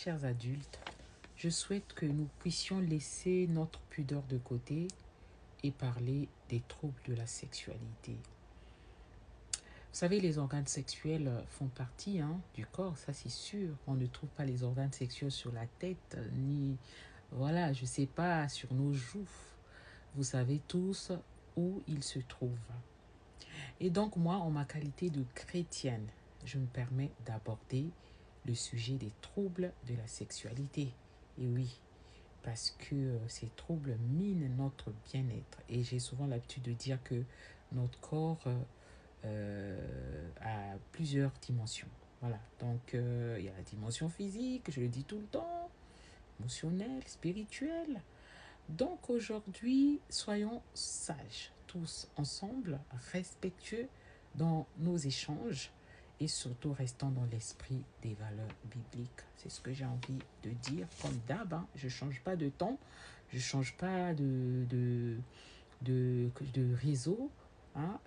chers adultes, je souhaite que nous puissions laisser notre pudeur de côté et parler des troubles de la sexualité. Vous savez, les organes sexuels font partie du corps, ça c'est sûr. On ne trouve pas les organes sexuels sur la tête, ni, voilà, je sais pas, sur nos joues. Vous savez tous où ils se trouvent. Et donc moi, en ma qualité de chrétienne, je me permets d'aborder le sujet des troubles de la sexualité. Et oui, parce que ces troubles minent notre bien-être. Et j'ai souvent l'habitude de dire que notre corps a plusieurs dimensions. Voilà, donc il y a la dimension physique, je le dis tout le temps, émotionnelle, spirituelle. Donc aujourd'hui, soyons sages, tous ensemble, respectueux dans nos échanges et surtout restons dans l'esprit des valeurs bibliques. C'est ce que j'ai envie de dire. Comme d'hab, je ne change pas de ton, je ne change pas de réseau.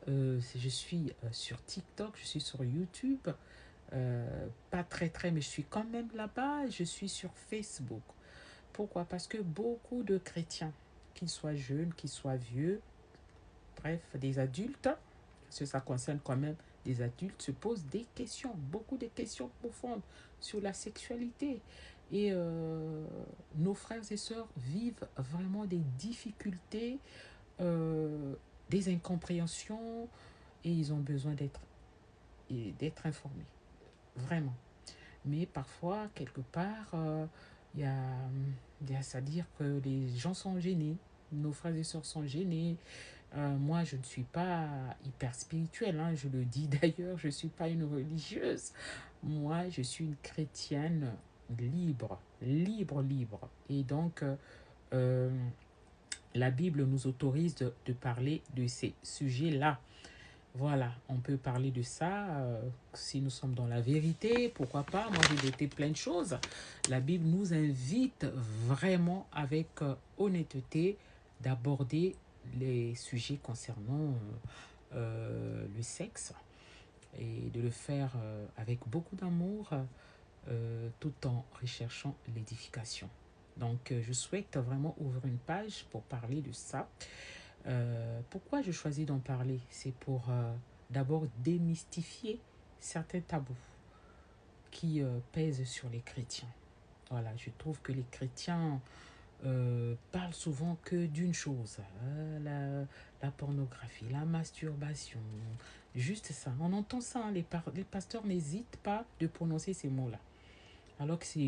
Je suis sur TikTok, je suis sur YouTube. Pas très, mais je suis quand même là-bas. Je suis sur Facebook. Pourquoi? Parce que beaucoup de chrétiens, qu'ils soient jeunes, qu'ils soient vieux, bref, des adultes, parce que ça concerne quand même des adultes, se posent des questions, beaucoup de questions profondes sur la sexualité. Et nos frères et sœurs vivent vraiment des difficultés, des incompréhensions, et ils ont besoin d'être informés, vraiment. Mais parfois, quelque part, il y a, c'est-à-dire que les gens sont gênés, nos frères et sœurs sont gênés. Moi, je ne suis pas hyper spirituelle, je le dis d'ailleurs, je ne suis pas une religieuse. Moi, je suis une chrétienne libre, libre, libre. Et donc, euh, la Bible nous autorise de parler de ces sujets-là. Voilà, on peut parler de ça. Si nous sommes dans la vérité, pourquoi pas? Moi, j'ai noté plein de choses. La Bible nous invite vraiment avec honnêteté d'aborder les sujets concernant le sexe et de le faire avec beaucoup d'amour tout en recherchant l'édification. Donc, je souhaite vraiment ouvrir une page pour parler de ça. Pourquoi je choisis d'en parler? C'est pour d'abord démystifier certains tabous qui pèsent sur les chrétiens. Voilà, je trouve que les chrétiens parlent souvent que d'une chose, la pornographie, la masturbation, juste ça. On entend ça, les pasteurs n'hésitent pas de prononcer ces mots-là. Alors que c'est